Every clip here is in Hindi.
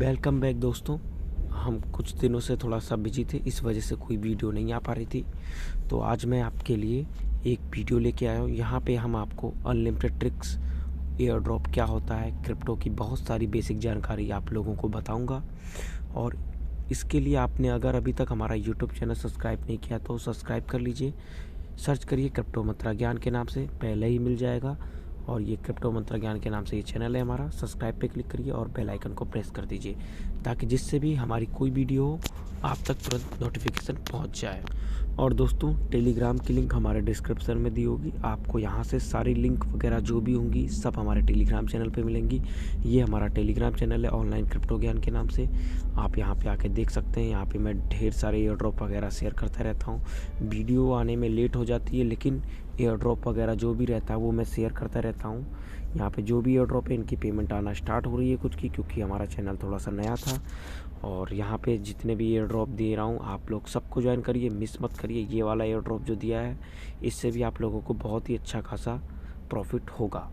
वेलकम बैक दोस्तों। हम कुछ दिनों से थोड़ा सा बिजी थे, इस वजह से कोई वीडियो नहीं आ पा रही थी। तो आज मैं आपके लिए एक वीडियो लेके आया हूँ। यहाँ पे हम आपको अनलिमिटेड ट्रिक्स, एयर ड्रॉप क्या होता है, क्रिप्टो की बहुत सारी बेसिक जानकारी आप लोगों को बताऊँगा। और इसके लिए आपने अगर अभी तक हमारा यूट्यूब चैनल सब्सक्राइब नहीं किया तो सब्सक्राइब कर लीजिए। सर्च करिए क्रिप्टो मंत्रा ज्ञान के नाम से, पहले ही मिल जाएगा। और ये क्रिप्टो मंत्रा ज्ञान के नाम से ये चैनल है हमारा। सब्सक्राइब पे क्लिक करिए और बेल आइकन को प्रेस कर दीजिए ताकि जिससे भी हमारी कोई वीडियो हो आप तक तुरंत नोटिफिकेशन पहुंच जाए। और दोस्तों, टेलीग्राम की लिंक हमारे डिस्क्रिप्शन में दी होगी। आपको यहाँ से सारी लिंक वगैरह जो भी होंगी सब हमारे टेलीग्राम चैनल पे मिलेंगी। ये हमारा टेलीग्राम चैनल है ऑनलाइन क्रिप्टो ज्ञान के नाम से। आप यहाँ पे आके देख सकते हैं। यहाँ पे मैं ढेर सारे एयर ड्रॉप वगैरह शेयर करता रहता हूँ। वीडियो आने में लेट हो जाती है लेकिन एयर ड्रॉप वगैरह जो भी रहता है वो मैं शेयर करता रहता हूँ। यहाँ पे जो भी एयर ड्रॉप है इनकी पेमेंट आना स्टार्ट हो रही है कुछ की, क्योंकि हमारा चैनल थोड़ा सा नया था। और यहाँ पे जितने भी एयर ड्रॉप दे रहा हूँ आप लोग सबको ज्वाइन करिए, मिस मत करिए। ये वाला एयर ड्रॉप जो दिया है इससे भी आप लोगों को बहुत ही अच्छा खासा प्रॉफिट होगा।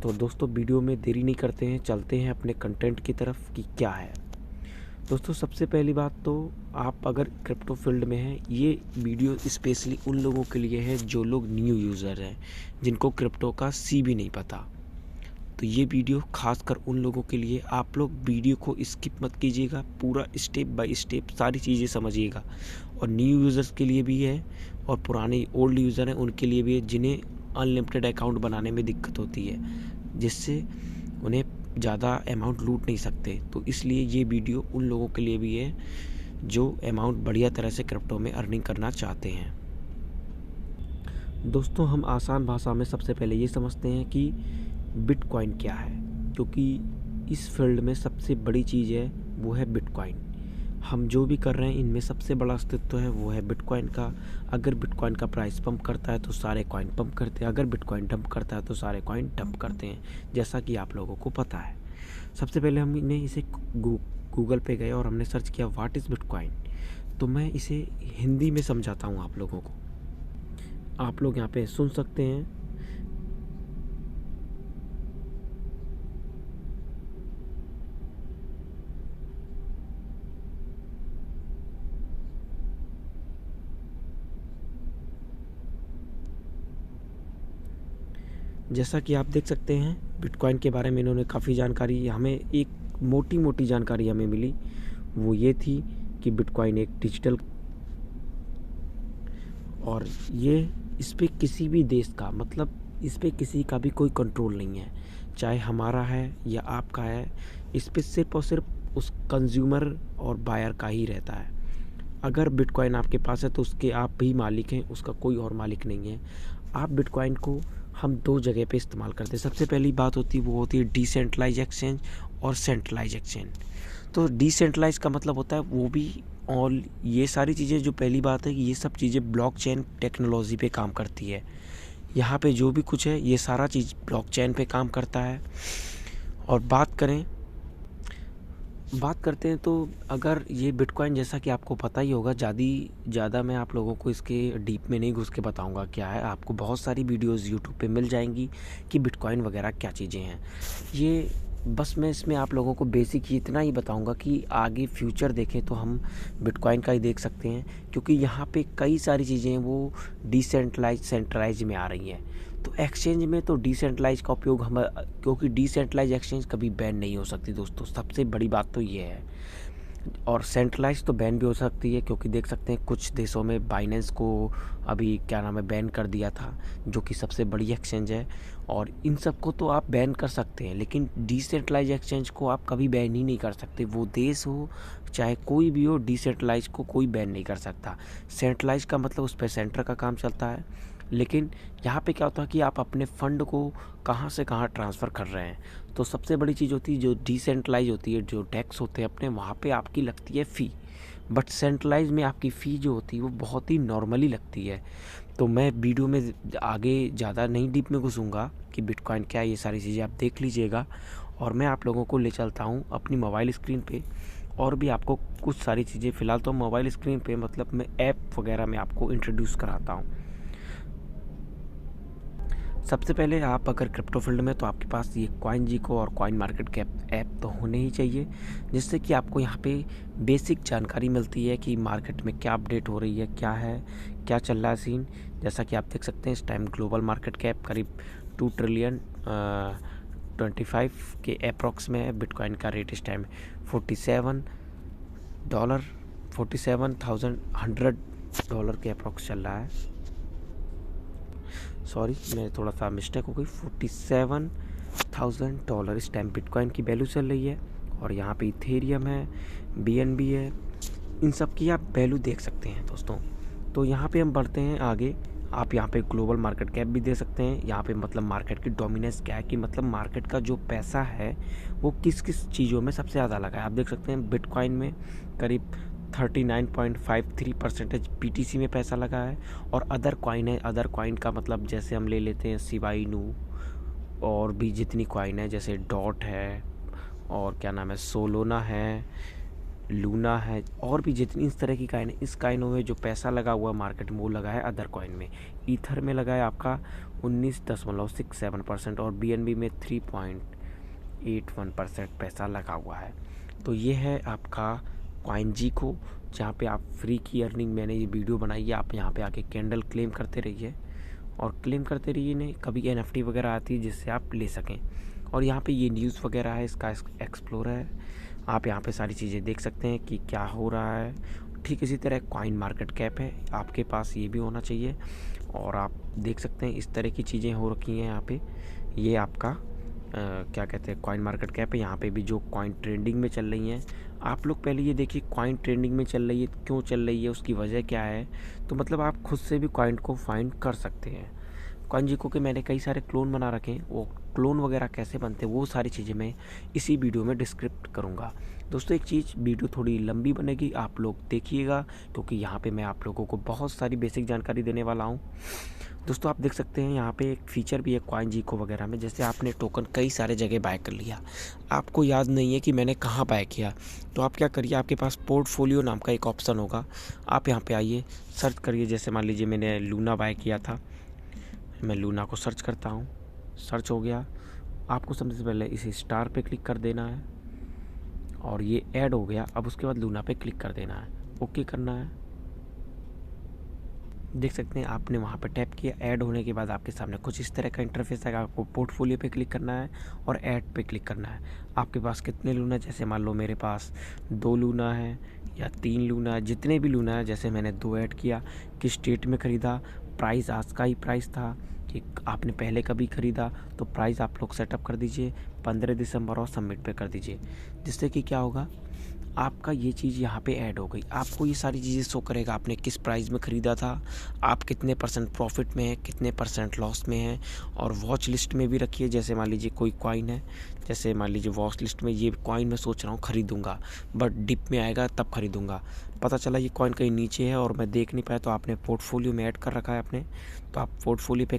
तो दोस्तों, वीडियो में देरी नहीं करते हैं, चलते हैं अपने कंटेंट की तरफ कि क्या है। दोस्तों, सबसे पहली बात तो आप अगर क्रिप्टो फील्ड में हैं, ये वीडियो स्पेशली उन लोगों के लिए है जो लोग न्यू यूज़र हैं, जिनको क्रिप्टो का सी भी नहीं पता। तो ये वीडियो खासकर उन लोगों के लिए। आप लोग वीडियो को स्किप मत कीजिएगा, पूरा स्टेप बाय स्टेप सारी चीज़ें समझिएगा। और न्यू यूज़र्स के लिए भी है और पुराने ओल्ड यूज़र हैं उनके लिए भी है, जिन्हें अनलिमिटेड अकाउंट बनाने में दिक्कत होती है, जिससे उन्हें ज़्यादा अमाउंट लूट नहीं सकते। तो इसलिए ये वीडियो उन लोगों के लिए भी है जो अमाउंट बढ़िया तरह से क्रिप्टो में अर्निंग करना चाहते हैं। दोस्तों, हम आसान भाषा में सबसे पहले ये समझते हैं कि बिटकॉइन क्या है, क्योंकि इस फील्ड में सबसे बड़ी चीज़ है वो है बिटकॉइन। हम जो भी कर रहे हैं इनमें सबसे बड़ा अस्तित्व है वो है बिटकॉइन का। अगर बिटकॉइन का प्राइस पंप करता है तो सारे कॉइन पंप करते हैं, अगर बिटकॉइन डंप करता है तो सारे कॉइन डंप करते हैं, जैसा कि आप लोगों को पता है। सबसे पहले हमने इसे गूगल पे गए और हमने सर्च किया व्हाट इज़ बिटकॉइन। तो मैं इसे हिंदी में समझाता हूँ आप लोगों को, आप लोग यहाँ पे सुन सकते हैं। जैसा कि आप देख सकते हैं बिटकॉइन के बारे में इन्होंने काफ़ी जानकारी, हमें एक मोटी मोटी जानकारी हमें मिली। वो ये थी कि बिटकॉइन एक डिजिटल, और ये इस पे किसी भी देश का, मतलब इस पे किसी का भी कोई कंट्रोल नहीं है, चाहे हमारा है या आपका है। इस पे सिर्फ और सिर्फ उस कंज्यूमर और बायर का ही रहता है। अगर बिटकॉइन आपके पास है तो उसके आप भी मालिक हैं, उसका कोई और मालिक नहीं है। आप बिटकॉइन को हम दो जगह पे इस्तेमाल करते हैं। सबसे पहली बात होती है वो होती है डिसेंट्रलाइज एक्सचेंज और सेंट्रलाइज एक्सचेंज। तो डिसेंट्रलाइज का मतलब होता है वो भी, और ये सारी चीज़ें, जो पहली बात है कि ये सब चीज़ें ब्लॉकचेन टेक्नोलॉजी पे काम करती है। यहाँ पे जो भी कुछ है ये सारा चीज़ ब्लॉकचेन पे काम करता है। और बात करते हैं तो अगर ये बिटकॉइन, जैसा कि आपको पता ही होगा, ज़्यादा मैं आप लोगों को इसके डीप में नहीं घुस के बताऊंगा क्या है। आपको बहुत सारी वीडियोस यूट्यूब पे मिल जाएंगी कि बिटकॉइन वगैरह क्या चीज़ें हैं। ये बस मैं इसमें आप लोगों को बेसिक ही इतना ही बताऊंगा कि आगे फ्यूचर देखें तो हम बिटकॉइन का ही देख सकते हैं, क्योंकि यहाँ पे कई सारी चीज़ें वो डिसेंट्रलाइज सेंट्रलाइज में आ रही हैं। तो एक्सचेंज में तो डिसेंट्रलाइज का उपयोग हम, क्योंकि डिसेंट्रलाइज एक्सचेंज कभी बैन नहीं हो सकती दोस्तों, सबसे बड़ी बात तो ये है। और सेंट्रलाइज तो बैन भी हो सकती है, क्योंकि देख सकते हैं कुछ देशों में बाइनेंस को अभी क्या नाम है बैन कर दिया था, जो कि सबसे बड़ी एक्सचेंज है। और इन सब को तो आप बैन कर सकते हैं, लेकिन डिसेंट्रलाइज एक्सचेंज को आप कभी बैन ही नहीं कर सकते। वो देश हो चाहे कोई भी हो, डिसेंट्रलाइज को कोई बैन नहीं कर सकता। सेंट्रलाइज का मतलब उस पर सेंटर का काम चलता है, लेकिन यहाँ पे क्या होता है कि आप अपने फ़ंड को कहाँ से कहाँ ट्रांसफ़र कर रहे हैं। तो सबसे बड़ी चीज़ होती है जो डिसेंट्रलाइज होती है, जो टैक्स होते हैं अपने, वहाँ पे आपकी लगती है फ़ी। बट सेंट्रलाइज में आपकी फ़ी जो होती है वो बहुत ही नॉर्मली लगती है। तो मैं वीडियो में आगे ज़्यादा नहीं डीप में घुसूँगा कि बिटकॉइन क्या है, ये सारी चीज़ें आप देख लीजिएगा। और मैं आप लोगों को ले चलता हूँ अपनी मोबाइल स्क्रीन पे, और भी आपको कुछ सारी चीज़ें, फ़िलहाल तो मोबाइल स्क्रीन पे मतलब मैं ऐप वगैरह में आपको इंट्रोड्यूस कराता हूँ। सबसे पहले आप अगर क्रिप्टो फील्ड में, तो आपके पास ये CoinGecko और कॉइन मार्केट कैप ऐप तो होने ही चाहिए, जिससे कि आपको यहाँ पे बेसिक जानकारी मिलती है कि मार्केट में क्या अपडेट हो रही है, क्या है, क्या चल रहा है सीन। जैसा कि आप देख सकते हैं इस टाइम ग्लोबल मार्केट कैप करीब 2 ट्रिलियन 25 के अप्रॉक्स में है। बिटकॉइन का रेट इस टाइम $47,100 के अप्रॉक्स चल रहा है। सॉरी, मैं थोड़ा सा मिस्टेक हो गई, $47,000 इस टाइम बिटकॉइन की वैल्यू चल रही है। और यहाँ पे इथेरियम है, BNB है, इन सब की आप वैल्यू देख सकते हैं दोस्तों। तो यहाँ पे हम बढ़ते हैं आगे। आप यहाँ पे ग्लोबल मार्केट कैप भी दे सकते हैं। यहाँ पे मतलब मार्केट की डोमिनेंस क्या है, कि मतलब मार्केट का जो पैसा है वो किस किस चीज़ों में सबसे ज़्यादा लगा है। आप देख सकते हैं बिटकॉइन में करीब 39.53% BTC में पैसा लगा है। और अदर कॉइन है, अदर कॉइन का मतलब जैसे हम ले लेते हैं शिबा इनू, और भी जितनी कॉइन है जैसे डॉट है, और क्या नाम है, सोलोना है, लूना है, और भी जितनी इस तरह की कॉइन है, इस कॉइनों में जो पैसा लगा हुआ मार्केट में वो लगा है अदर कॉइन में। ईथर में लगा है आपका 19.67% और BNB में 3.81% पैसा लगा हुआ है। तो ये है आपका CoinGecko, जहाँ पे आप फ्री की अर्निंग, मैंने ये वीडियो बनाई है। आप यहाँ पे आके कैंडल क्लेम करते रहिए, और क्लेम करते रहिए नहीं, कभी NFT वगैरह आती है जिससे आप ले सकें। और यहाँ पे ये न्यूज़ वगैरह है, इसका एक्सप्लोरर है, आप यहाँ पे सारी चीज़ें देख सकते हैं कि क्या हो रहा है। ठीक इसी तरह कॉइन मार्केट कैप है, आपके पास ये भी होना चाहिए। और आप देख सकते हैं इस तरह की चीज़ें हो रखी हैं यहाँ पे। ये आपका क्या कहते हैं, कॉइन मार्केट कैप है। यहाँ पे भी जो कॉइन ट्रेंडिंग में चल रही हैं, आप लोग पहले ये देखिए कॉइन ट्रेंडिंग में चल रही है, क्यों चल रही है, उसकी वजह क्या है। तो मतलब आप खुद से भी कॉइन को फाइंड कर सकते हैं। CoinGecko के मैंने कई सारे क्लोन बना रखे हैं, वो क्लोन वगैरह कैसे बनते हैं वो सारी चीज़ें मैं इसी वीडियो में डिस्क्रिप्ट करूँगा। दोस्तों एक चीज़, वीडियो थोड़ी लंबी बनेगी, आप लोग देखिएगा, क्योंकि यहाँ पे मैं आप लोगों को बहुत सारी बेसिक जानकारी देने वाला हूँ। दोस्तों आप देख सकते हैं यहाँ पे एक फ़ीचर भी है CoinGecko वगैरह में, जैसे आपने टोकन कई सारे जगह बाय कर लिया, आपको याद नहीं है कि मैंने कहाँ बाय किया, तो आप क्या करिए, आपके पास पोर्टफोलियो नाम का एक ऑप्शन होगा, आप यहाँ पे आइए, सर्च करिए। जैसे मान लीजिए मैंने लूना बाय किया था, मैं लूना को सर्च करता हूँ, सर्च हो गया। आपको सबसे पहले इसे स्टार पे क्लिक कर देना है, और ये ऐड हो गया। अब उसके बाद लूना पे क्लिक कर देना है, ओके करना है। देख सकते हैं आपने वहाँ पे टैप किया, ऐड होने के बाद आपके सामने कुछ इस तरह का इंटरफेस आएगा। आपको पोर्टफोलियो पे क्लिक करना है और ऐड पे क्लिक करना है। आपके पास कितने लूना, जैसे मान लो मेरे पास 2 लूना है या 3 लूना है, जितने भी लूना है, जैसे मैंने 2 ऐड किया। किस डेट में ख़रीदा, प्राइस आज का ही प्राइस था कि आपने पहले कभी ख़रीदा, तो प्राइस आप लोग सेटअप कर दीजिए 15 दिसंबर और सबमिट पे कर दीजिए, जिससे कि क्या होगा, आपका ये चीज़ यहाँ पे ऐड हो गई। आपको ये सारी चीज़ें शो करेगा, आपने किस प्राइस में ख़रीदा था, आप कितने % प्रॉफिट में है, कितने % लॉस में है। और वॉच लिस्ट में भी रखिए। जैसे मान लीजिए कोई कॉइन है, जैसे मान लीजिए वॉच लिस्ट में ये कॉइन मैं सोच रहा हूँ ख़रीदूँगा, बट डिप में आएगा तब ख़रीदूँगा, पता चला ये कॉइन कहीं नीचे है और मैं देख नहीं पाया, तो आपने पोर्टफोलियो में ऐड कर रखा है अपने, तो आप पोर्टफोलियो पे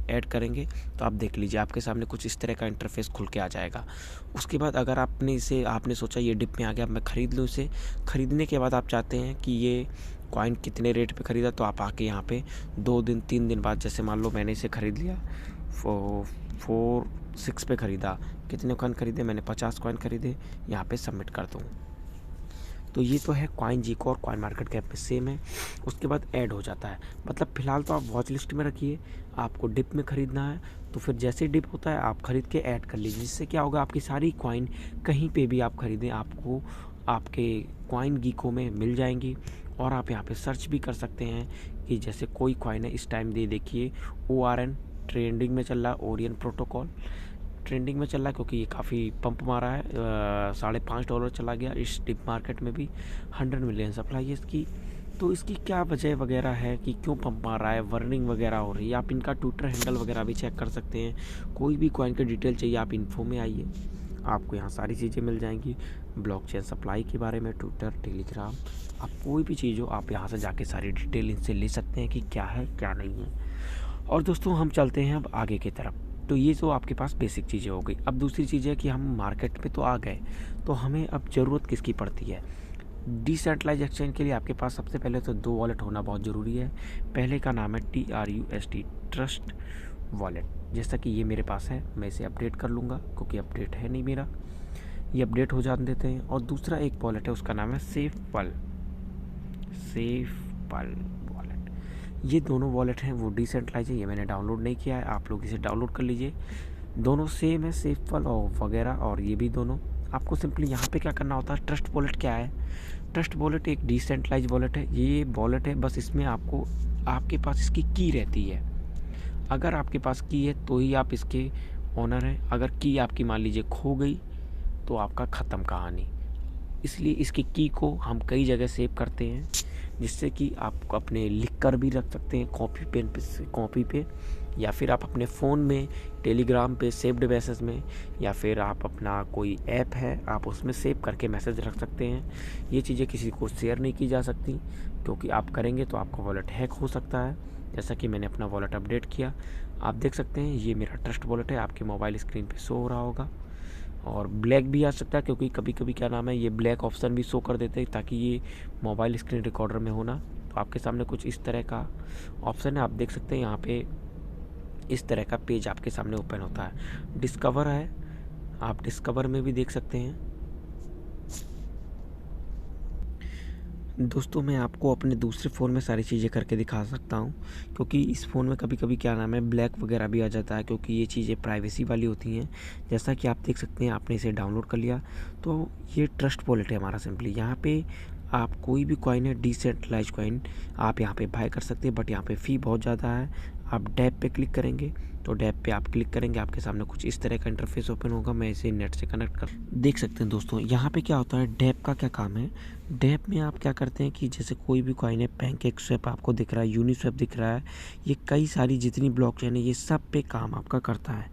ऐड करेंगे तो आप देख लीजिए आपके सामने कुछ इस तरह का इंटरफेस खुल के आ जाएगा। उसके बाद अगर आपने सोचा ये डिप में आ गया, मैं ख़रीद लूँ इसे, ख़रीदने के बाद आप चाहते हैं कि ये कॉइन कितने रेट पे ख़रीदा, तो आप आके यहाँ पे 2 दिन 3 दिन बाद, जैसे मान लो मैंने इसे ख़रीद लिया 4.6 पे ख़रीदा, कितने कॉइन ख़रीदे मैंने, 50 कॉइन ख़रीदे, यहाँ पे सबमिट कर दूँ। तो ये तो है CoinGecko और कॉइन मार्केट कैप में सेम है। उसके बाद ऐड हो जाता है, मतलब फ़िलहाल तो आप वॉच लिस्ट में रखिए। आपको डिप में ख़रीदना है तो फिर जैसे डिप होता है आप ख़रीद के ऐड कर लीजिए, जिससे क्या होगा, आपकी सारी कॉइन कहीं पे भी आप ख़रीदें आपको आपके CoinGecko में मिल जाएंगी। और आप यहाँ पे सर्च भी कर सकते हैं कि जैसे कोई कॉइन है, इस टाइम देखिए ORN ट्रेंडिंग में चल रहा है, ओरियन प्रोटोकॉल ट्रेंडिंग में चल रहा है, क्योंकि ये काफ़ी पंप मारा है, $5.5 चला गया। इस डिप मार्केट में भी 100 मिलियन सप्लाई है इसकी। तो इसकी क्या वजह वगैरह है कि क्यों पंप मार रहा है, वर्निंग वगैरह हो रही है। आप इनका ट्विटर हैंडल वगैरह भी चेक कर सकते हैं। कोई भी कॉइन की डिटेल चाहिए आप इन्फो में आइए, आपको यहाँ सारी चीज़ें मिल जाएंगी। ब्लॉकचेन सप्लाई के बारे में, ट्विटर, टेलीग्राम, आप कोई भी चीज़ हो आप यहाँ से जाके सारी डिटेल इनसे ले सकते हैं कि क्या है क्या नहीं है। और दोस्तों हम चलते हैं अब आगे की तरफ। तो ये तो आपके पास बेसिक चीज़ें हो गई। अब दूसरी चीज़ है कि हम मार्केट में तो आ गए, तो हमें अब ज़रूरत किसकी पड़ती है। डिसेंट्रलाइज एक्सचेंज के लिए आपके पास सबसे पहले तो 2 वॉलेट होना बहुत ज़रूरी है। पहले का नाम है TRUST, ट्रस्ट वॉलेट। जैसा कि ये मेरे पास है, मैं इसे अपडेट कर लूँगा क्योंकि अपडेट है नहीं मेरा, ये अपडेट हो जाने देते हैं। और दूसरा एक वॉलेट है, उसका नाम है सेफपल वॉलेट। ये दोनों वॉलेट हैं वो डिसेंट्रलाइज है, ये मैंने डाउनलोड नहीं किया है, आप लोग इसे डाउनलोड कर लीजिए। दोनों सेम है, सेफपल और वगैरह, और ये भी दोनों। आपको सिंपली यहाँ पे क्या करना होता है, ट्रस्ट वॉलेट क्या है, ट्रस्ट वॉलेट एक डिसेंट्रलाइज वॉलेट है। ये वॉलेट है, बस इसमें आपको आपके पास इसकी की रहती है। अगर आपके पास की है तो ही आप इसके ओनर हैं, अगर की आपकी मान लीजिए खो गई तो आपका ख़त्म कहानी। इसलिए इसकी की को हम कई जगह सेव करते हैं, जिससे कि आप अपने लिख कर भी रख सकते हैं कॉपी पे, या फिर आप अपने फ़ोन में टेलीग्राम पे सेव्ड मैसेज में, या फिर आप अपना कोई ऐप है आप उसमें सेव करके मैसेज रख सकते हैं। ये चीज़ें किसी को शेयर नहीं की जा सकती, क्योंकि आप करेंगे तो आपका वॉलेट हैक हो सकता है। जैसा कि मैंने अपना वॉलेट अपडेट किया, आप देख सकते हैं ये मेरा ट्रस्ट वॉलेट है, आपके मोबाइल स्क्रीन पे शो हो रहा होगा। और ब्लैक भी आ सकता है, क्योंकि कभी कभी क्या नाम है, ये ब्लैक ऑप्शन भी शो कर देते हैं ताकि ये मोबाइल स्क्रीन रिकॉर्डर में होना। तो आपके सामने कुछ इस तरह का ऑप्शन है, आप देख सकते हैं यहाँ पे इस तरह का पेज आपके सामने ओपन होता है। डिस्कवर है, आप डिस्कवर में भी देख सकते हैं। दोस्तों मैं आपको अपने दूसरे फ़ोन में सारी चीज़ें करके दिखा सकता हूँ, क्योंकि इस फ़ोन में कभी कभी क्या नाम है ब्लैक वगैरह भी आ जाता है, क्योंकि ये चीज़ें प्राइवेसी वाली होती हैं। जैसा कि आप देख सकते हैं, आपने इसे डाउनलोड कर लिया, तो ये ट्रस्ट वॉलेट है हमारा। सिंपली यहाँ पे आप कोई भी कॉइन है, डिसेंट्रलाइज कॉइन आप यहाँ पे बाय कर सकते हैं, बट यहाँ पे फ़ी बहुत ज़्यादा है। आप डैप पे क्लिक करेंगे, तो डैप पे आप क्लिक करेंगे, आपके सामने कुछ इस तरह का इंटरफेस ओपन होगा। मैं इसे नेट से कनेक्ट कर देख सकते हैं दोस्तों। यहाँ पे क्या होता है, डैप का क्या काम है, डैप में आप क्या करते हैं कि जैसे कोई भी कॉइन है, पैनकेकस्वैप आपको दिख रहा है, यूनिस्वैप दिख रहा है, ये कई सारी जितनी ब्लॉकचेन है ये सब पे काम आपका करता है।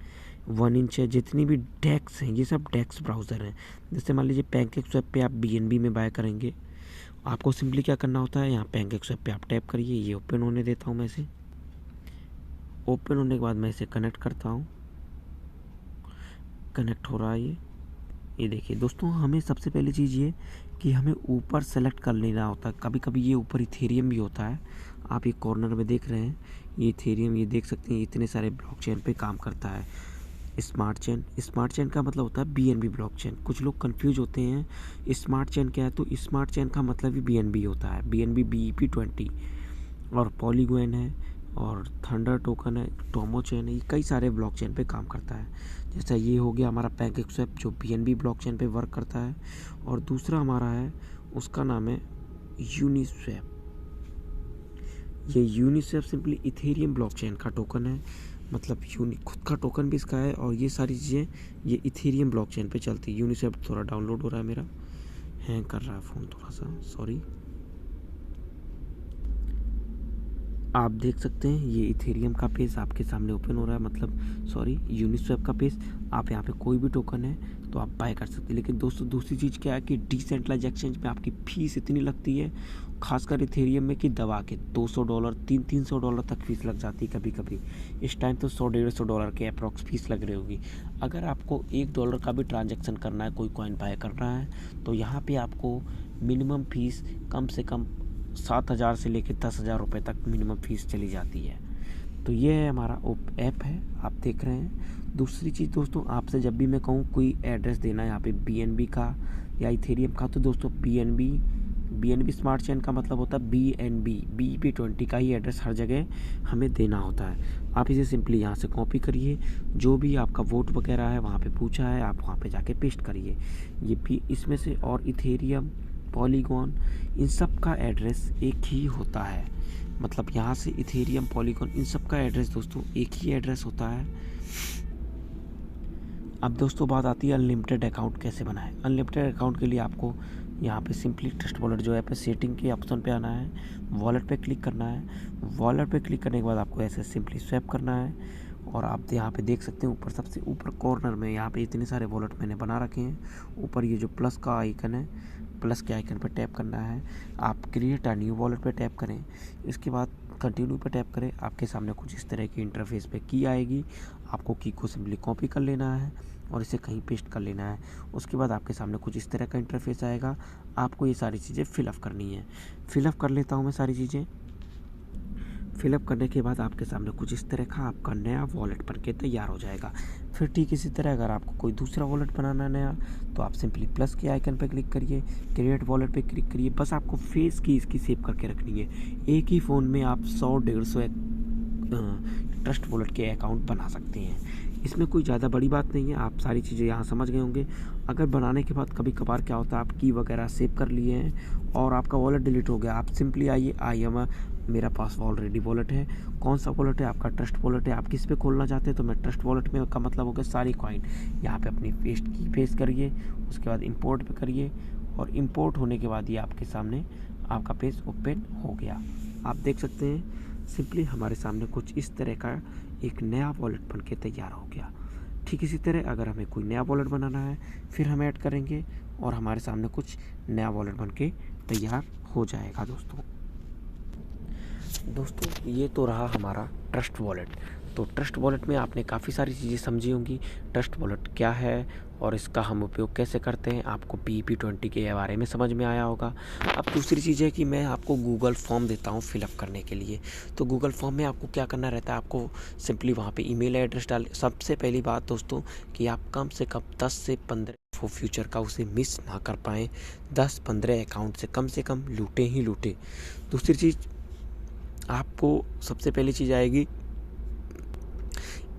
1 इंच है, जितनी भी डेक्स हैं ये सब डेक्स ब्राउज़र हैं। जैसे मान लीजिए पैनकेकस्वैप पे आप BNB में बाय करेंगे, आपको सिंपली क्या करना होता है, यहाँ पैनकेकस्वैप पे आप टैप करिए, ये ओपन होने देता हूँ मैं इसे। ओपन होने के बाद मैं इसे कनेक्ट करता हूँ, कनेक्ट हो रहा है ये देखिए दोस्तों। हमें सबसे पहली चीज़ ये कि हमें ऊपर सेलेक्ट कर लेना होता है। कभी कभी ये ऊपर इथेरियम भी होता है, आप ये कॉर्नर में देख रहे हैं, ये इथेरियम, ये देख सकते हैं इतने सारे ब्लॉकचेन पे काम करता है। स्मार्ट चेन का मतलब होता है BNB ब्लॉकचेन। कुछ लोग कंफ्यूज होते हैं स्मार्ट चेन क्या है, तो स्मार्ट चेन का मतलब ही BNB होता है, BNB BEP20। और पॉलीगॉन है, और थंडर टोकन है, टोमो चेन है, ये कई सारे ब्लॉकचेन पे काम करता है। जैसा ये हो गया हमारा पैनकेकस्वैप जो BNB ब्लॉकचेन पे वर्क करता है। और दूसरा हमारा है, उसका नाम है यूनिस्वैप। ये यूनिस्वैप सिंपली इथेरियम ब्लॉकचेन का टोकन है, मतलब खुद का टोकन भी इसका है। और ये सारी चीज़ें ये इथेरियम ब्लॉकचेन पे चलती है। यूनिस्वैप थोड़ा डाउनलोड हो रहा है, मेरा हैंग कर रहा है फ़ोन थोड़ा सा, सॉरी। आप देख सकते हैं ये इथेरियम का पेज आपके सामने ओपन हो रहा है, मतलब सॉरी यूनिस्वैप का पेज। आप यहाँ पे कोई भी टोकन है तो आप बाय कर सकते हैं। लेकिन दोस्तों दूसरी चीज़ क्या है कि डिसेंट्रलाइज एक्सचेंज में आपकी फ़ीस इतनी लगती है, खासकर इथेरियम में, कि दबा के $200 $300 तक फ़ीस लग जाती है कभी कभी। इस टाइम तो $100-150 के अप्रॉक्स फ़ीस लग रही होगी। अगर आपको $1 का भी ट्रांजेक्शन करना है, कोई कॉइन बाय करना है, तो यहाँ पर आपको मिनिमम फ़ीस कम से कम 7,000 से लेकर 10,000 रुपये तक मिनिमम फ़ीस चली जाती है। तो ये है हमारा ऐप है, आप देख रहे हैं। दूसरी चीज़ दोस्तों, आपसे जब भी मैं कहूँ कोई एड्रेस देना है यहाँ पे BNB का या इथेरियम का, तो दोस्तों BNB स्मार्ट चेन का मतलब होता है BNB BEP20 का ही एड्रेस हर जगह हमें देना होता है। आप इसे सिंपली यहाँ से कॉपी करिए, जो भी आपका वोट वगैरह है वहाँ पे पूछा है आप वहाँ पे जाके पेस्ट करिए। ये भी इसमें से, और इथेरियम, पॉलीगॉन, इन सब का एड्रेस एक ही होता है। मतलब यहाँ से इथेरियम, पॉलीगॉन, इन सब का एड्रेस दोस्तों एक ही एड्रेस होता है। अब दोस्तों बात आती है अनलिमिटेड अकाउंट कैसे बनाएं। अनलिमिटेड अकाउंट के लिए आपको यहाँ पे सिंपली ट्रस्ट वॉलेट जो ऐप है, सेटिंग के ऑप्शन पे आना है, वॉलेट पे क्लिक करना है। वॉलेट पे क्लिक करने के बाद आपको ऐसे सिंपली स्वैप करना है, और आप यहाँ पे देख सकते हैं ऊपर सबसे ऊपर कॉर्नर में यहाँ पे इतने सारे वॉलेट मैंने बना रखे हैं। ऊपर ये जो प्लस का आइकन है, प्लस के आइकन पर टैप करना है, आप क्रिएट अ न्यू वॉलेट पे टैप करें, इसके बाद कंटिन्यू पे टैप करें। आपके सामने कुछ इस तरह की इंटरफेस पे की आएगी, आपको की को सिंपली कॉपी कर लेना है और इसे कहीं पेस्ट कर लेना है। उसके बाद आपके सामने कुछ इस तरह का इंटरफेस आएगा, आपको ये सारी चीज़ें फिलअप करनी है। फिलअप कर लेता हूँ मैं सारी चीज़ें। फिलअप करने के बाद आपके सामने कुछ इस तरह का आपका नया वॉलेट बन के तैयार हो जाएगा। फिर ठीक इसी तरह अगर आपको कोई दूसरा वॉलेट बनाना है नया, तो आप सिंपली प्लस के आइकन पर क्लिक करिए, क्रिएट वॉलेट पे क्लिक करिए। बस आपको फेस की इसकी सेव करके रखनी है। एक ही फ़ोन में आप 100-150 ट्रस्ट वॉलेट के अकाउंट बना सकते हैं। इसमें कोई ज़्यादा बड़ी बात नहीं है, आप सारी चीज़ें यहाँ समझ गए होंगे। अगर बनाने के बाद कभी कभार क्या होता है, आप की वगैरह सेव कर लिए हैं और आपका वॉलेट डिलीट हो गया, आप सिंपली आइए मेरा पास ऑलरेडी वॉलेट है। कौन सा वॉलेट है? आपका ट्रस्ट वॉलेट है। आप किस पे खोलना चाहते हैं? तो मैं ट्रस्ट वॉलेट में का मतलब हो गया सारी कॉइन। यहाँ पे अपनी पेस्ट की पेस्ट करिए, उसके बाद इंपोर्ट पे करिए और इंपोर्ट होने के बाद ये आपके सामने आपका पेज ओपन हो गया। आप देख सकते हैं सिंपली हमारे सामने कुछ इस तरह का एक नया वॉलेट बन के तैयार हो गया। ठीक इसी तरह अगर हमें कोई नया वॉलेट बनाना है, फिर हम ऐड करेंगे और हमारे सामने कुछ नया वॉलेट बन के तैयार हो जाएगा। दोस्तों ये तो रहा हमारा ट्रस्ट वॉलेट। तो ट्रस्ट वॉलेट में आपने काफ़ी सारी चीज़ें समझी होंगी। ट्रस्ट वॉलेट क्या है और इसका हम उपयोग कैसे करते हैं, आपको PEP20 के बारे में समझ में आया होगा। अब दूसरी चीज़ है कि मैं आपको गूगल फॉर्म देता हूँ फिलअप करने के लिए। तो गूगल फॉर्म में आपको क्या करना रहता है, आपको सिंपली वहाँ पे ईमेल एड्रेस डाल। सबसे पहली बात दोस्तों कि आप कम से कम 10 से 15 फॉर फ्यूचर का उसे मिस ना कर पाएँ। 10-15 अकाउंट से कम लूटे ही लूटे। दूसरी चीज़, आपको सबसे पहली चीज़ आएगी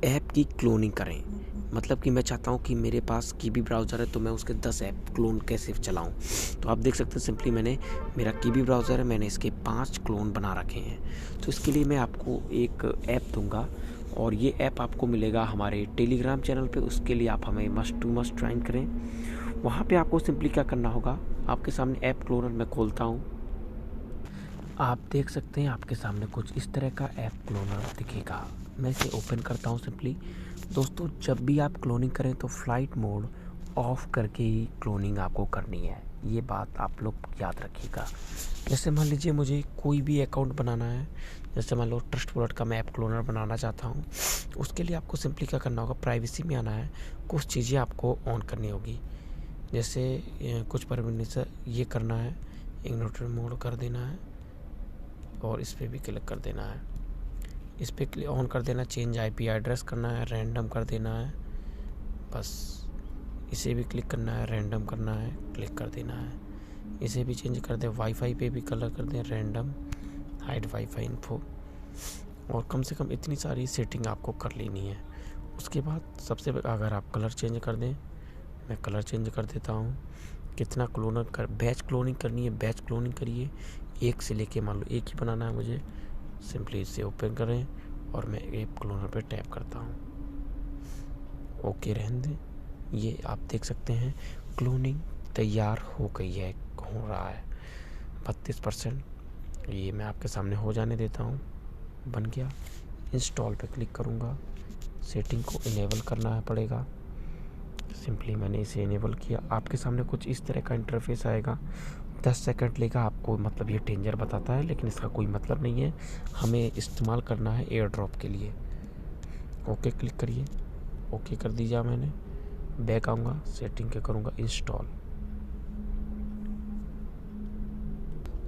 ऐप की क्लोनिंग करें। मतलब कि मैं चाहता हूँ कि मेरे पास कीबी ब्राउज़र है तो मैं उसके 10 ऐप क्लोन कैसे चलाऊँ। तो आप देख सकते हैं सिंपली मैंने मेरा कीबी ब्राउज़र है, मैंने इसके 5 क्लोन बना रखे हैं। तो इसके लिए मैं आपको एक ऐप दूंगा और ये ऐप आपको मिलेगा हमारे टेलीग्राम चैनल पे। उसके लिए आप हमें मस्ट ज्वाइन करें। वहाँ पे आपको सिंपली क्या करना होगा, आपके सामने ऐप क्लोनर मैं खोलता हूँ। आप देख सकते हैं आपके सामने कुछ इस तरह का ऐप क्लोनर दिखेगा। मैं इसे ओपन करता हूँ सिंपली। दोस्तों जब भी आप क्लोनिंग करें तो फ्लाइट मोड ऑफ करके ही क्लोनिंग आपको करनी है, ये बात आप लोग याद रखिएगा। जैसे मान लीजिए मुझे कोई भी अकाउंट बनाना है, जैसे मान लो ट्रस्ट वॉलेट का मैं ऐप क्लोनर बनाना चाहता हूँ। उसके लिए आपको सिंपली क्या करना होगा, प्राइवेसी में आना है, कुछ चीज़ें आपको ऑन करनी होगी। जैसे कुछ परमिशन ये करना है, इग्नोर मोड कर देना है और इस पर भी क्लिक कर देना है। इस पर क्लिक ऑन कर देना, चेंज IP एड्रेस करना है, रैंडम कर देना है, बस इसे भी क्लिक करना है, रैंडम करना है, क्लिक कर देना है। इसे भी चेंज कर दे, वाईफाई पे भी कलर कर दें रैंडम, हाइड वाईफाई इन्फो। और कम से कम इतनी सारी सेटिंग आपको कर लेनी है। उसके बाद सबसे अगर आप कलर चेंज कर दें, मैं कलर चेंज कर देता हूँ। कितना क्लोनर कर बैच क्लोनिंग करनी है, बैच क्लोनिंग करिए। एक से लेके मान लो एक ही बनाना है मुझे, सिंपली इसे ओपन करें और मैं ऐप क्लोनर पे टैप करता हूँ, ओके रहने दें। ये आप देख सकते हैं क्लोनिंग तैयार हो गई है, हो रहा है 32%। ये मैं आपके सामने हो जाने देता हूँ, बन गया। इंस्टॉल पे क्लिक करूँगा, सेटिंग को इनेबल करना पड़ेगा। सिंपली मैंने इसे इनेबल किया, आपके सामने कुछ इस तरह का इंटरफेस आएगा। 10 सेकंड लेगा आपको, मतलब ये डेंजर बताता है लेकिन इसका कोई मतलब नहीं है, हमें इस्तेमाल करना है एयर ड्रॉप के लिए। ओके क्लिक करिए, ओके कर दीजिए मैंने। बैक आऊँगा, सेटिंग के करूँगा इंस्टॉल।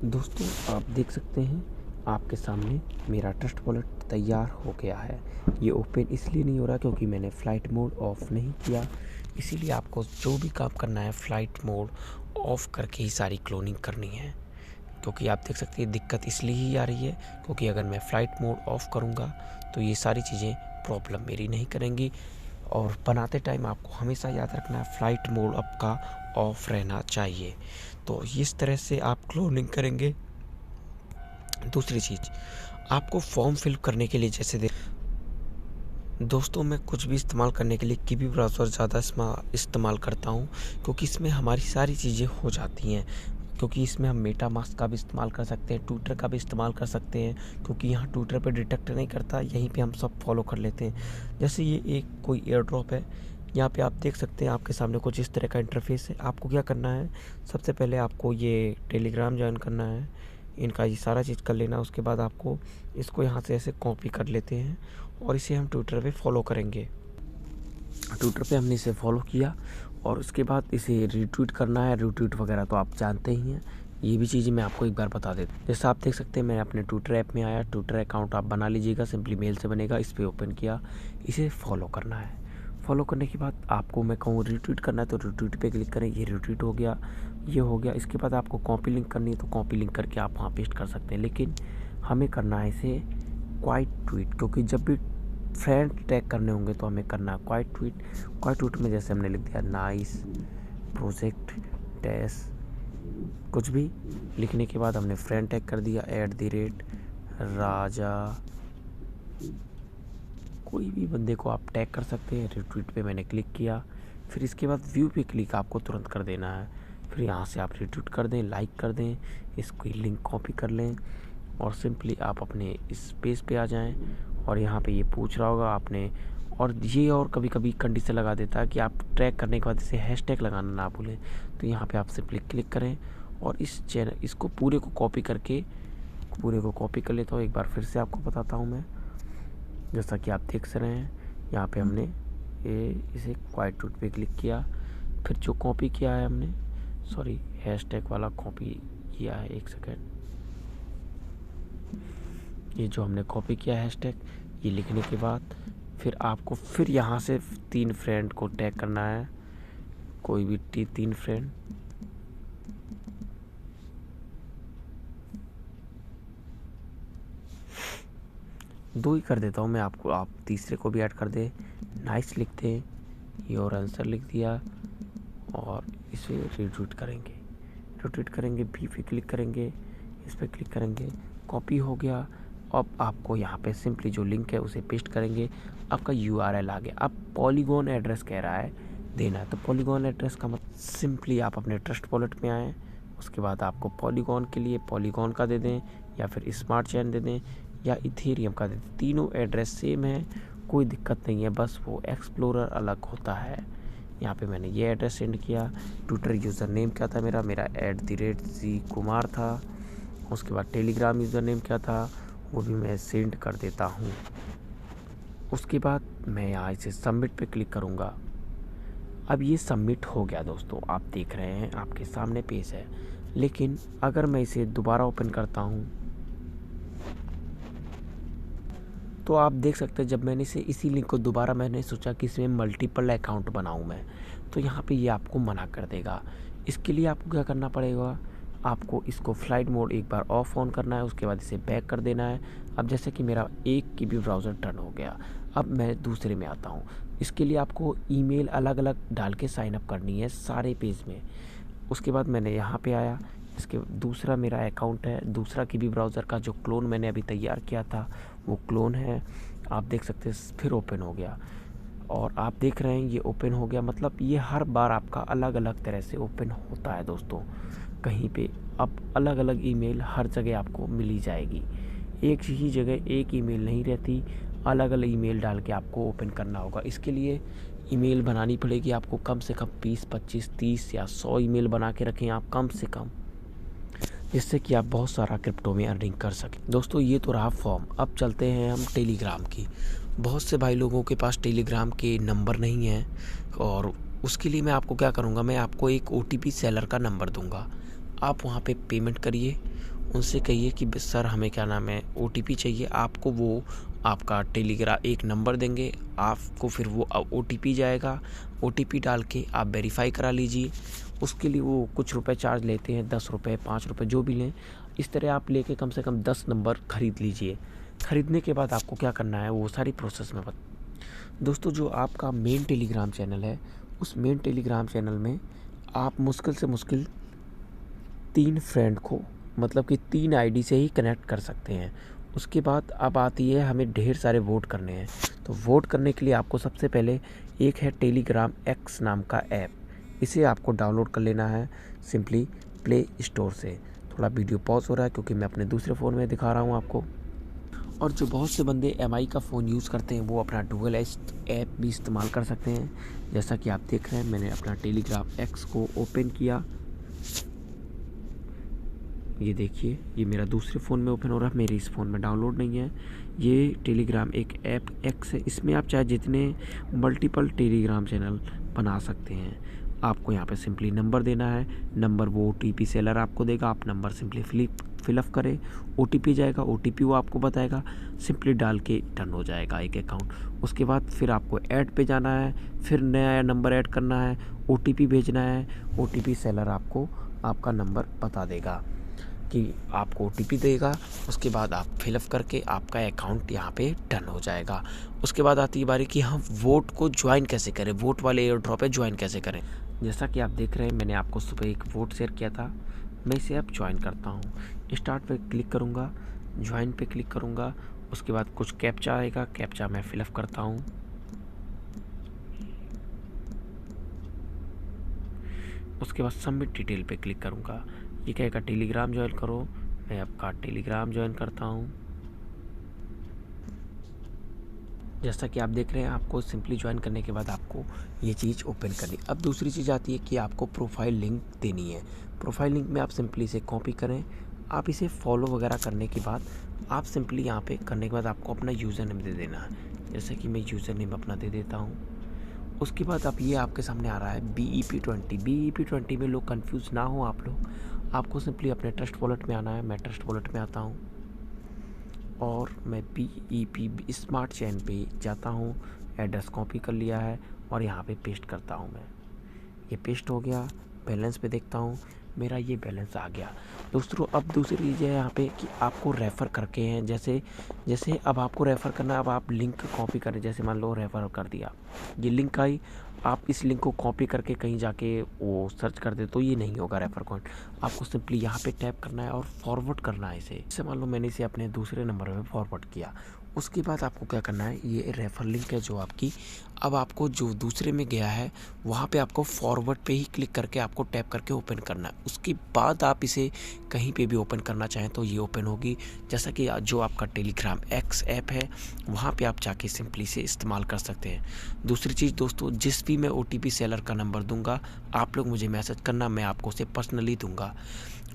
दोस्तों आप देख सकते हैं आपके सामने मेरा ट्रस्ट वॉलेट तैयार हो गया है। ये ओपन इसलिए नहीं हो रहा क्योंकि मैंने फ़्लाइट मोड ऑफ़ नहीं किया, इसीलिए आपको जो भी काम करना है फ़्लाइट मोड ऑफ़ करके ही सारी क्लोनिंग करनी है। क्योंकि आप देख सकते हैं दिक्कत इसलिए ही आ रही है क्योंकि अगर मैं फ़्लाइट मोड ऑफ़ करूँगा तो ये सारी चीज़ें प्रॉब्लम मेरी नहीं करेंगी। और बनाते टाइम आपको हमेशा याद रखना है फ़्लाइट मोड आपका ऑफ़ रहना चाहिए। तो इस तरह से आप क्लोनिंग करेंगे। दूसरी चीज़, आपको फॉर्म फिल करने के लिए जैसे दोस्तों मैं कुछ भी इस्तेमाल करने के लिए कीबी ब्राउज़र ज़्यादा इस्तेमाल करता हूँ क्योंकि इसमें हमारी सारी चीज़ें हो जाती हैं। क्योंकि इसमें हम मेटामास्क का भी इस्तेमाल कर सकते हैं, ट्विटर का भी इस्तेमाल कर सकते हैं, क्योंकि यहाँ ट्विटर पे डिटेक्ट नहीं करता, यहीं पे हम सब फॉलो कर लेते हैं। जैसे ये एक कोई एयर ड्रॉप है, यहाँ पे आप देख सकते हैं आपके सामने कुछ इस तरह का इंटरफेस है। आपको क्या करना है, सबसे पहले आपको ये टेलीग्राम ज्वाइन करना है, इनका ये सारा चीज़ कर लेना। उसके बाद आपको इसको यहाँ से ऐसे कॉपी कर लेते हैं और इसे हम ट्विटर पे फॉलो करेंगे। ट्विटर पे हमने इसे फॉलो किया और उसके बाद इसे रीट्वीट करना है। रीट्वीट वगैरह तो आप जानते ही हैं, ये भी चीज़ें मैं आपको एक बार बता देता हूँ। जैसा आप देख सकते हैं मैं अपने ट्विटर ऐप में आया, ट्विटर अकाउंट आप बना लीजिएगा, सिंपली मेल से बनेगा, इस पर ओपन किया, इसे फॉलो करना है। फॉलो करने के बाद आपको मैं कहूँ रिट्वीट करना है तो रिट्वीट पे क्लिक करें, ये रिट्वीट हो गया, ये हो गया। इसके बाद आपको कॉपी लिंक करनी है तो कॉपी लिंक करके आप वहाँ पेस्ट कर सकते हैं, लेकिन हमें करना है इसे क्वाइट ट्वीट, क्योंकि जब भी फ्रेंड टैग करने होंगे तो हमें करना है क्वाइट ट्वीट। क्वाइट ट्वीट में जैसे हमने लिख दिया नाइस प्रोजेक्ट टेस्ट, कुछ भी लिखने के बाद हमने फ्रेंड टैग कर दिया @राजा, कोई भी बंदे को आप टैग कर सकते हैं। रिट्वीट पे मैंने क्लिक किया, फिर इसके बाद व्यू पे क्लिक आपको तुरंत कर देना है। फिर यहाँ से आप रिट्वीट कर दें, लाइक कर दें, इसकी लिंक कॉपी कर लें और सिंपली आप अपने इस पेज पे आ जाएं। और यहाँ पे ये पूछ रहा होगा आपने, और ये और कभी कभी कंडीशन लगा देता है कि आप ट्रैक करने के बाद इसे हैशटैग लगाना ना भूलें। तो यहाँ पे आप सिंपली क्लिक करें और इसको पूरे को कॉपी कर लेता हूँ। एक बार फिर से आपको बताता हूँ मैं, जैसा कि आप देख रहे हैं यहाँ पे हमने इसे क्वाइट ट्वीट पे क्लिक किया, फिर जो कॉपी किया है हमने, सॉरी हैशटैग वाला कॉपी किया है, एक सेकेंड, ये जो हमने कॉपी किया हैशटैग, ये लिखने के बाद फिर आपको फिर यहाँ से 3 फ्रेंड को टैग करना है, कोई भी 3 फ्रेंड, दो ही कर देता हूँ मैं आपको, आप तीसरे को भी ऐड कर दे। नाइस लिख दें, ये और आंसर लिख दिया और इसे रिट्वीट करेंगे, बी पे क्लिक करेंगे, इस पर क्लिक करेंगे, कॉपी हो गया। अब आपको यहाँ पे सिंपली जो लिंक है उसे पेस्ट करेंगे, आपका URL आ गया। अब पॉलीगॉन एड्रेस कह रहा है देना है, तो पॉलीगॉन एड्रेस का मतलब सिंपली आप अपने ट्रस्ट वॉलेट में आएँ, उसके बाद आपको पॉलीगॉन के लिए पॉलीगॉन का दे दें या फिर स्मार्ट चेन दे दें या इथेरियम का दे दें। तीनों एड्रेस सेम है, कोई दिक्कत नहीं है, बस वो एक्सप्लोरर अलग होता है। यहाँ पे मैंने ये एड्रेस सेंड किया। ट्विटर यूज़र नेम क्या था मेरा @C कुमार था। उसके बाद टेलीग्राम यूज़र नेम क्या था वो भी मैं सेंड कर देता हूँ। उसके बाद मैं यहाँ इसे सबमिट पे क्लिक करूँगा। अब ये सबमिट हो गया दोस्तों, आप देख रहे हैं आपके सामने पेज है। लेकिन अगर मैं इसे दोबारा ओपन करता हूँ तो आप देख सकते हैं, जब मैंने इसी लिंक को दोबारा मैंने सोचा कि इसमें मल्टीपल अकाउंट बनाऊं मैं, तो यहाँ पे ये आपको मना कर देगा। इसके लिए आपको क्या करना पड़ेगा, आपको इसको फ्लाइट मोड एक बार ऑफ ऑन करना है, उसके बाद इसे बैक कर देना है। अब जैसे कि मेरा एक की भी ब्राउज़र टर्न हो गया, अब मैं दूसरे में आता हूँ। इसके लिए आपको ईमेल अलग अलग डाल के साइन अप करनी है सारे पेज में। उसके बाद मैंने यहाँ पे आया, इसके दूसरा मेरा अकाउंट है, दूसरा की भी ब्राउज़र का जो क्लोन मैंने अभी तैयार किया था वो क्लोन है, आप देख सकते हैं। फिर ओपन हो गया और आप देख रहे हैं ये ओपन हो गया, मतलब ये हर बार आपका अलग अलग तरह से ओपन होता है दोस्तों। कहीं पे अब अलग अलग ईमेल हर जगह आपको मिली जाएगी, एक ही जगह एक ईमेल नहीं रहती, अलग अलग ईमेल डाल के आपको ओपन करना होगा। इसके लिए ईमेल बनानी पड़ेगी आपको, कम से कम 20, 25, 30 या 100 ईमेल बना के रखें आप कम से कम, जिससे कि आप बहुत सारा क्रिप्टो में अर्निंग कर सकें। दोस्तों ये तो रहा फॉर्म, अब चलते हैं हम टेलीग्राम की। बहुत से भाई लोगों के पास टेलीग्राम के नंबर नहीं है और उसके लिए मैं आपको क्या करूँगा, मैं आपको एक OTP सेलर का नंबर दूँगा। आप वहाँ पे पेमेंट करिए, उनसे कहिए कि सर हमें क्या नाम है OTP चाहिए। आपको वो आपका टेलीग्राम एक नंबर देंगे, आपको फिर वो OTP जाएगा, OTP डाल के आप वेरीफाई करा लीजिए। उसके लिए वो कुछ रुपए चार्ज लेते हैं, 10 रुपये 5 रुपये जो भी लें। इस तरह आप लेके कम से कम 10 नंबर ख़रीद लीजिए। ख़रीदने के बाद आपको क्या करना है वो सारी प्रोसेस में दोस्तों, जो आपका मेन टेलीग्राम चैनल है उस मेन टेलीग्राम चैनल में आप मुश्किल से मुश्किल 3 फ्रेंड को, मतलब कि 3 ID से ही कनेक्ट कर सकते हैं। उसके बाद अब आती है हमें ढेर सारे वोट करने हैं। तो वोट करने के लिए आपको सबसे पहले एक है टेलीग्राम X नाम का ऐप, इसे आपको डाउनलोड कर लेना है सिंपली प्ले स्टोर से। थोड़ा वीडियो पॉज हो रहा है क्योंकि मैं अपने दूसरे फ़ोन में दिखा रहा हूँ आपको। और जो बहुत से बंदे MI का फ़ोन यूज़ करते हैं वो अपना डुअल ऐप भी इस्तेमाल कर सकते हैं। जैसा कि आप देख रहे हैं मैंने अपना टेलीग्राम X को ओपन किया, ये देखिए ये मेरा दूसरे फ़ोन में ओपन हो रहा है, मेरे इस फ़ोन में डाउनलोड नहीं है। ये टेलीग्राम एक ऐप X है, इसमें आप चाहे जितने मल्टीपल टेलीग्राम चैनल बना सकते हैं। आपको यहाँ पे सिंपली नंबर देना है, नंबर वो OTP सेलर आपको देगा, आप नंबर सिंपली फिलअप करें, OTP जाएगा, OTP वो आपको बताएगा, सिंपली डाल के डन हो जाएगा एक अकाउंट। उसके बाद फिर आपको ऐड पे जाना है, फिर नया नंबर ऐड करना है, OTP भेजना है, OTP सेलर आपको आपका नंबर बता देगा कि आपको OTP देगा। उसके बाद आप फिलअप करके आपका अकाउंट यहाँ पे डन हो जाएगा। उसके बाद आती है बारी कि हम वोट को ज्वाइन कैसे करें, वोट वाले एयर ड्रॉप पे ज्वाइन कैसे करें। जैसा कि आप देख रहे हैं, मैंने आपको सुबह एक वोट शेयर किया था, मैं इसे अब ज्वाइन करता हूँ। स्टार्ट पे क्लिक करूँगा, ज्वाइन पे क्लिक करूँगा, उसके बाद कुछ कैप्चा आएगा, कैप्चा मैं फिलअप करता हूँ। उसके बाद सबमिट डिटेल पे क्लिक करूँगा, ये कहेगा टेलीग्राम ज्वाइन करो, मैं आपका टेलीग्राम ज्वाइन करता हूँ। जैसा कि आप देख रहे हैं, आपको सिंपली ज्वाइन करने के बाद आपको ये चीज़ ओपन करनी। अब दूसरी चीज़ आती है कि आपको प्रोफाइल लिंक देनी है। प्रोफाइल लिंक में आप सिंपली इसे कॉपी करें, आप इसे फॉलो वगैरह करने के बाद आप सिंपली यहाँ पे करने के बाद आपको अपना यूज़र नेम दे देना है। जैसे कि मैं यूज़र नेम अपना दे देता हूँ। उसके बाद अब ये आपके सामने आ रहा है BEP20। BEP20 में लोग कंफ्यूज ना हो आप लोग, आपको सिंपली अपने ट्रस्ट वॉलेट में आना है। मैं ट्रस्ट वॉलेट में आता हूँ और मैं BEP स्मार्ट चेन पे जाता हूँ, एड्रेस कॉपी कर लिया है और यहाँ पे पेस्ट करता हूँ। मैं ये पेस्ट हो गया। बैलेंस पे देखता हूँ, मेरा ये बैलेंस आ गया। दोस्तों अब दूसरी चीज़ है यहाँ पे कि आपको रेफ़र करके हैं, जैसे जैसे अब आपको रेफ़र करना, अब आप लिंक कॉपी करें, जैसे मान लो रेफ़र कर दिया, ये लिंक आई, आप इस लिंक को कॉपी करके कहीं जाके वो सर्च कर दे तो ये नहीं होगा रेफ़र पॉइंट। आपको सिंपली यहाँ पे टैप करना है और फॉरवर्ड करना है इसे। जैसे मान लो मैंने इसे अपने दूसरे नंबर पे फॉरवर्ड किया, उसके बाद आपको क्या करना है, ये रेफ़र लिंक है जो आपकी, अब आपको जो दूसरे में गया है वहाँ पे आपको फॉरवर्ड पे ही क्लिक करके आपको टैप करके ओपन करना है। उसके बाद आप इसे कहीं पे भी ओपन करना चाहें तो ये ओपन होगी। जैसा कि जो आपका टेलीग्राम X ऐप है वहाँ पे आप जाके सिंपली से इस्तेमाल कर सकते हैं। दूसरी चीज़ दोस्तों, जिस भी मैं OTP सेलर का नंबर दूंगा, आप लोग मुझे मैसेज करना, मैं आपको उसे पर्सनली दूंगा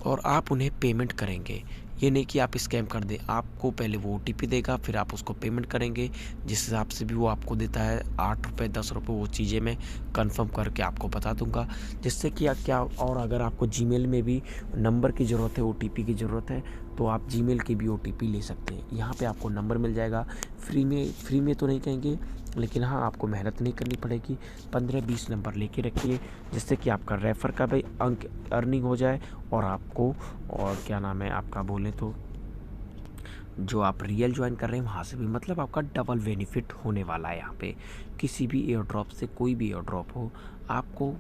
और आप उन्हें पेमेंट करेंगे। ये नहीं कि आप स्कैम कर दें, आपको पहले वो OTP देगा, फिर आप उसको पेमेंट करेंगे। जिस हिसाब से भी वो आपको देता है 8 रुपये 10 रुपये, वो चीज़ें मैं कंफर्म करके आपको बता दूंगा। जिससे कि क्या, और अगर आपको जीमेल में भी नंबर की ज़रूरत है, OTP की ज़रूरत है, तो आप जीमेल की भी OTP ले सकते हैं। यहाँ पे आपको नंबर मिल जाएगा फ्री में तो नहीं कहेंगे, लेकिन हाँ आपको मेहनत नहीं करनी पड़ेगी। 15-20 नंबर लेके रखिए, जिससे कि आपका रेफ़र का भी अंक अर्निंग हो जाए और आपको, और क्या नाम है आपका, बोले तो जो आप रियल ज्वाइन कर रहे हैं वहाँ से भी, मतलब आपका डबल बेनिफिट होने वाला है। यहाँ पे किसी भी एयर ड्रॉप से, कोई भी एयर ड्रॉप हो, आपको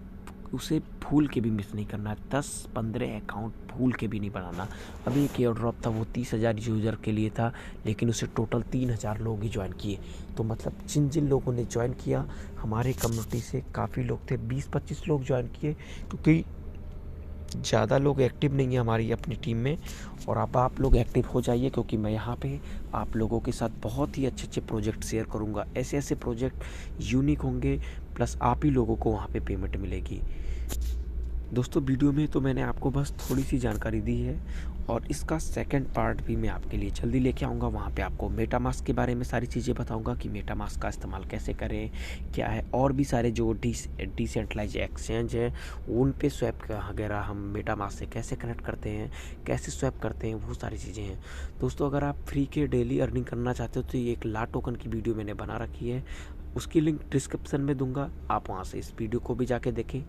उसे भूल के भी मिस नहीं करना है। 10-15 अकाउंट भूल के भी नहीं बनाना। अभी एक एयर ड्रॉप था, वो 30,000 यूज़र के लिए था, लेकिन उसे टोटल 3,000 लोग ही ज्वाइन किए। तो मतलब जिन जिन लोगों ने ज्वाइन किया, हमारे कम्युनिटी से काफ़ी लोग थे, 20-25 लोग ज्वाइन किए, क्योंकि ज़्यादा लोग एक्टिव नहीं है हमारी अपनी टीम में। और अब आप लोग एक्टिव हो जाइए, क्योंकि मैं यहाँ पे आप लोगों के साथ बहुत ही अच्छे अच्छे प्रोजेक्ट शेयर करूँगा। ऐसे ऐसे प्रोजेक्ट यूनिक होंगे, प्लस आप ही लोगों को वहाँ पे पेमेंट मिलेगी। दोस्तों वीडियो में तो मैंने आपको बस थोड़ी सी जानकारी दी है, और इसका सेकंड पार्ट भी मैं आपके लिए जल्दी लेके आऊँगा। वहाँ पे आपको मेटामास्क के बारे में सारी चीज़ें बताऊँगा कि मेटामास्क का इस्तेमाल कैसे करें, क्या है, और भी सारे जो डिसेंट्रलाइज एक्सचेंज हैं उन पे स्वैप वगैरह हम मेटामास्क से कैसे कनेक्ट करते हैं, कैसे स्वैप करते हैं, वो सारी चीज़ें हैं। दोस्तों अगर आप फ्री के डेली अर्निंग करना चाहते हो तो ये एक ला टोकन की वीडियो मैंने बना रखी है, उसकी लिंक डिस्क्रिप्शन में दूंगा, आप वहाँ से इस वीडियो को भी जाके देखें।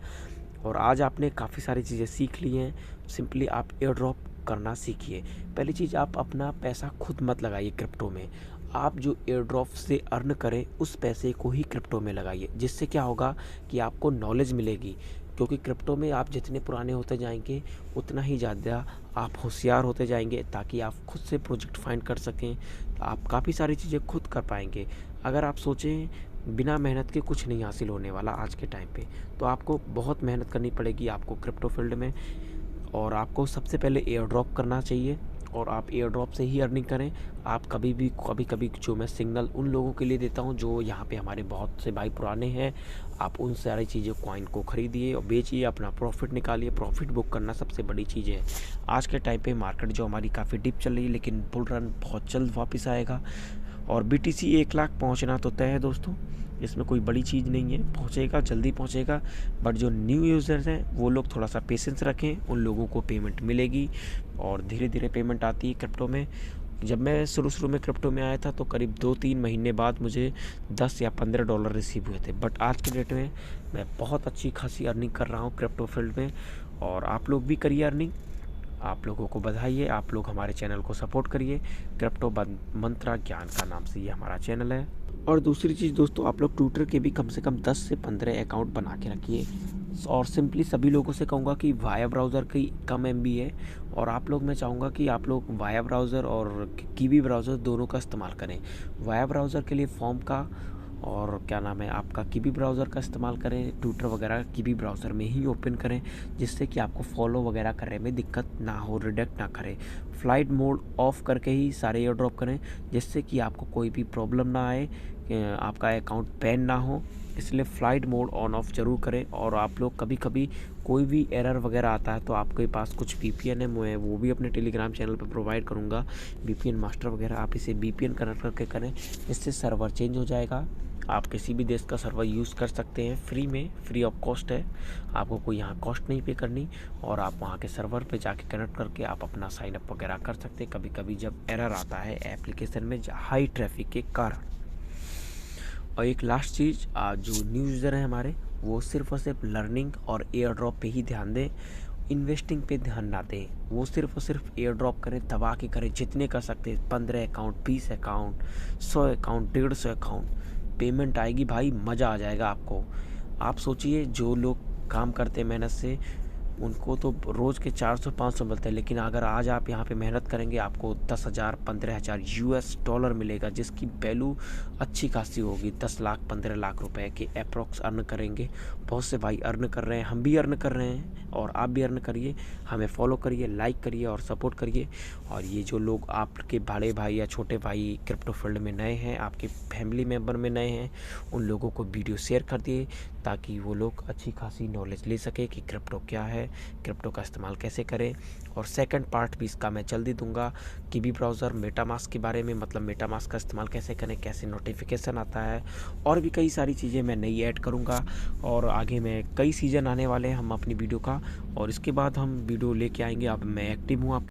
और आज आपने काफ़ी सारी चीज़ें सीख ली हैं। सिंपली आप एयर ड्रॉप करना सीखिए। पहली चीज़, आप अपना पैसा खुद मत लगाइए क्रिप्टो में, आप जो एयर ड्रॉप से अर्न करें उस पैसे को ही क्रिप्टो में लगाइए। जिससे क्या होगा कि आपको नॉलेज मिलेगी, क्योंकि क्रिप्टो में आप जितने पुराने होते जाएंगे उतना ही ज़्यादा आप होशियार होते जाएंगे, ताकि आप खुद से प्रोजेक्ट फाइंड कर सकें, तो आप काफ़ी सारी चीज़ें खुद कर पाएंगे। अगर आप सोचें बिना मेहनत के कुछ नहीं हासिल होने वाला आज के टाइम पे, तो आपको बहुत मेहनत करनी पड़ेगी आपको क्रिप्टो फील्ड में। और आपको सबसे पहले एयर ड्रॉप करना चाहिए, और आप एयर ड्रॉप से ही अर्निंग करें। आप कभी कभी जो मैं सिग्नल उन लोगों के लिए देता हूं जो यहाँ पे हमारे बहुत से भाई पुराने हैं, आप उन सारी चीज़ें कॉइन को खरीदिए और बेचिए, अपना प्रॉफिट निकालिए। प्रॉफिट बुक करना सबसे बड़ी चीज़ है आज के टाइम पे। मार्केट जो हमारी काफ़ी डिप चल रही है, लेकिन बुल रन बहुत जल्द वापस आएगा, और BTC 1 लाख पहुँचना तो तय है दोस्तों। इसमें कोई बड़ी चीज़ नहीं है, पहुँचेगा, जल्दी पहुँचेगा। बट जो न्यू यूज़र्स हैं वो लोग थोड़ा सा पेशेंस रखें, उन लोगों को पेमेंट मिलेगी और धीरे धीरे पेमेंट आती है क्रिप्टो में। जब मैं शुरू में क्रिप्टो में आया था तो करीब 2-3 महीने बाद मुझे 10 या 15 डॉलर रिसीव हुए थे। बट आज के डेट में मैं बहुत अच्छी खासी अर्निंग कर रहा हूँ क्रिप्टो फील्ड में, और आप लोग भी करिए अर्निंग। आप लोगों को बधाई है, आप लोग हमारे चैनल को सपोर्ट करिए। क्रिप्टो मंत्रा ज्ञान का नाम से ये हमारा चैनल है। और दूसरी चीज़ दोस्तों, आप लोग ट्विटर के भी कम से कम 10 से 15 अकाउंट बना के रखिए। और सिंपली सभी लोगों से कहूँगा कि वाया ब्राउज़र की कम MB है, और आप लोग मैं चाहूँगा कि आप लोग वाया ब्राउज़र और कीवी ब्राउज़र दोनों का इस्तेमाल करें। वाया ब्राउज़र के लिए फॉर्म का, और क्या नाम है आपका, कीवी ब्राउज़र का इस्तेमाल करें। ट्विटर वगैरह कीवी ब्राउज़र में ही ओपन करें, जिससे कि आपको फॉलो वगैरह करने में दिक्कत ना हो, रिडेक्ट ना करें। फ़्लाइट मोड ऑफ़ करके ही सारे एयर ड्रॉप करें, जिससे कि आपको कोई भी प्रॉब्लम ना आए, आपका अकाउंट बैन ना हो। इसलिए फ़्लाइट मोड ऑन ऑफ ज़रूर करें। और आप लोग कभी कभी कोई भी एरर वगैरह आता है तो आपके पास कुछ VPN है, मैं वो भी अपने टेलीग्राम चैनल पर प्रोवाइड करूँगा, VPN मास्टर वगैरह। आप इसे VPN कनेक्ट करके करें, इससे सर्वर चेंज हो जाएगा। आप किसी भी देश का सर्वर यूज़ कर सकते हैं फ्री में, फ्री ऑफ कॉस्ट है, आपको कोई यहाँ कॉस्ट नहीं पे करनी। और आप वहाँ के सर्वर पे जाके कनेक्ट करके आप अपना साइन अप वगैरह कर सकते हैं कभी कभी जब एरर आता है एप्लीकेशन में हाई ट्रैफिक के कारण। और एक लास्ट चीज़, जो न्यू यूज़र हैं हमारे, वो सिर्फ और सिर्फ लर्निंग और एयर ड्रॉप पे ही ध्यान दें, इन्वेस्टिंग पे ध्यान ना दें। वो सिर्फ और सिर्फ एयर ड्रॉप करें, दबा के करें, जितने कर सकते हैं। 15 account, 20 account, 100 account, 150 account, payment आएगी भाई, मज़ा आ जाएगा आपको। आप सोचिए, जो लोग काम करते हैं मेहनत से, उनको तो रोज़ के 400-500 मिलते हैं, लेकिन अगर आज आप यहाँ पे मेहनत करेंगे आपको 10,000 15,000 US डॉलर मिलेगा, जिसकी वैल्यू अच्छी खासी होगी। 10 लाख 15 लाख रुपए के अप्रॉक्स अर्न करेंगे। बहुत से भाई अर्न कर रहे हैं, हम भी अर्न कर रहे हैं, और आप भी अर्न करिए। हमें फॉलो करिए, लाइक करिए और सपोर्ट करिए। और ये जो लोग आपके बड़े भाई या छोटे भाई क्रिप्टो फील्ड में नए हैं, आपके फैमिली मेम्बर में नए हैं, उन लोगों को वीडियो शेयर कर दिए, ताकि वो लोग अच्छी खासी नॉलेज ले सके कि क्रिप्टो क्या है, क्रिप्टो का इस्तेमाल कैसे करें। और सेकंड पार्ट भी इसका मैं जल्दी दूंगा, कीवी ब्राउज़र, मेटामास्क के बारे में, मतलब मेटामास्क का इस्तेमाल कैसे करें, कैसे नोटिफिकेशन आता है, और भी कई सारी चीज़ें मैं नई ऐड करूंगा। और आगे में कई सीज़न आने वाले हैं हम अपनी वीडियो का, और इसके बाद हम वीडियो लेके आएंगे। अब मैं एक्टिव हूँ आप